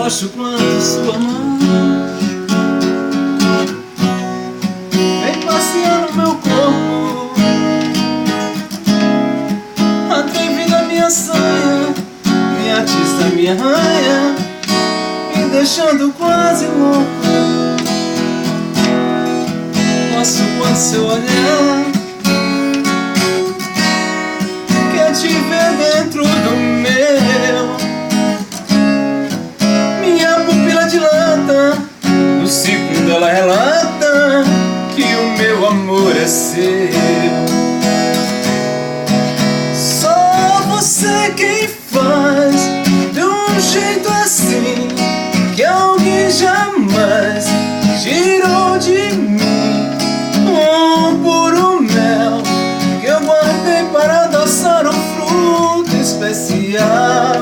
Gosto quando sua mão vem passeando meu corpo, atrevida minha sanha, me atiça, me arranha, me deixando quase louco. Gosto quando seu olhar quer te ver dentro do meu. Minha pupila dilata, no ciclo dela relata que o meu amor é seu. Só você quem faz de um jeito assim que alguém jamais tirou de mim. Um puro mel que eu guardei para adoçar um fruto especial.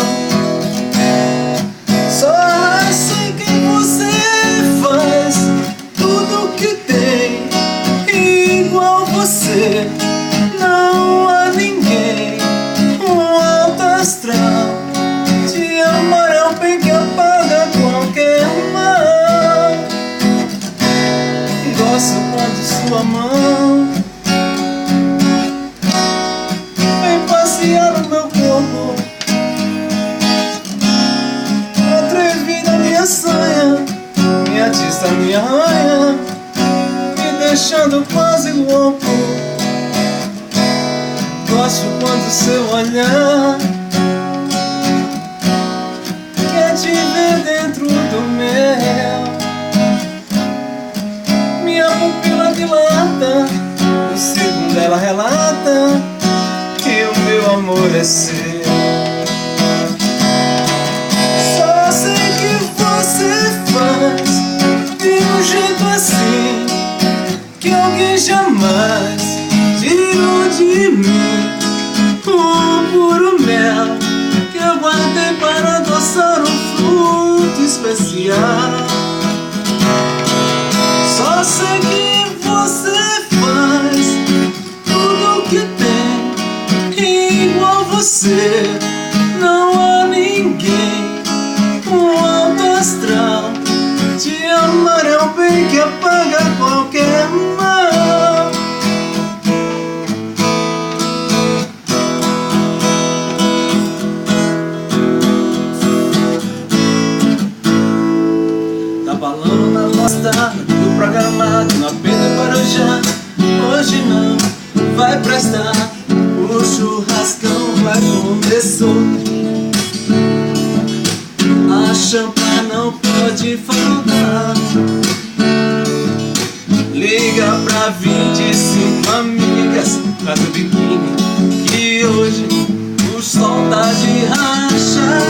Só assim que você faz tudo que tem igual você. Não há ninguém, um alto astral. Te amar é o bem que apaga qualquer mal. Gosto quando sua mão vem passear no meu corpo, atrevida minha sanha, me atiça, me arranha, me deixando quase louco. Gosto quando seu olhar quer te ver dentro do meu. Minha pupila dilata, o segundo ela relata que o meu amor é seu. Só sei que você faz de um jeito assim que alguém jamais tirou de mim. Um puro mel que eu guardei para adoçar um fruto especial. Só sei que você faz tudo que tem igual você. Não há ninguém, um alto astral. Te amar é o bem que apaga qualquer mal. Tá balando na mostra do programado na Pedro Guarujá. Hoje não vai prestar, o churrascão vai começou. A champanhe não pode faltar. Liga pra 25 amigas, traz o biquíni que hoje o sol tá de rachar.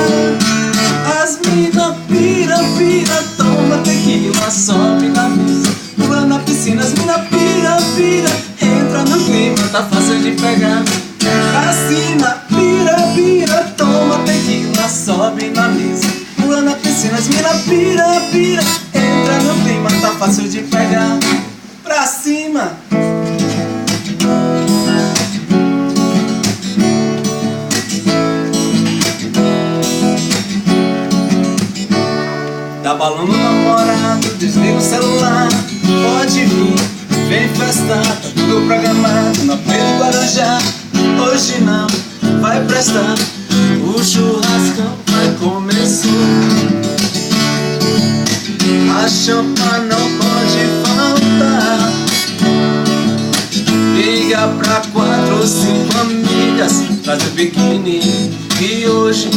As mina pira, pira, toma tequila, sobe na mesa, pula na piscina. As mina pira, pira, entra no clima, tá fácil de pegar. Pra cima, pira, pira, toma tequila, sobe na mesa, pula na piscina. As mina pira, pira, entra no clima, tá fácil de pegar. Pra cima. Tá balando o namorado, desliga o celular. Pode vir, vem festar, tá tudo programado na Pedro Guarujá. Hoje não vai prestar, o churrascão vai começar. A champanhe não pode faltar. Liga pra 4 ou 5 amigas, traz o biquíni que hoje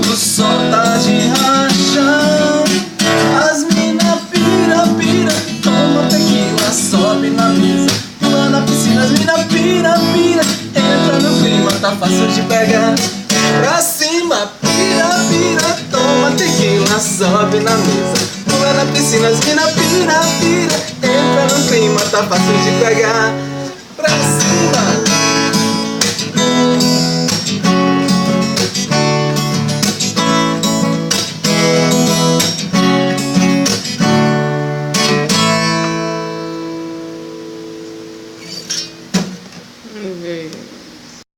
o sol tá de rachar. As mina pira, pira, toma tequila, sobe na mesa, pula na piscina. As mina pira, pira, entra no clima, tá fácil de pegar. Pra cima, pira, pira, toma tequila, sobe na mesa, pula na piscina. As mina pira, pira, entra no clima, tá fácil de pegar. Pra cima.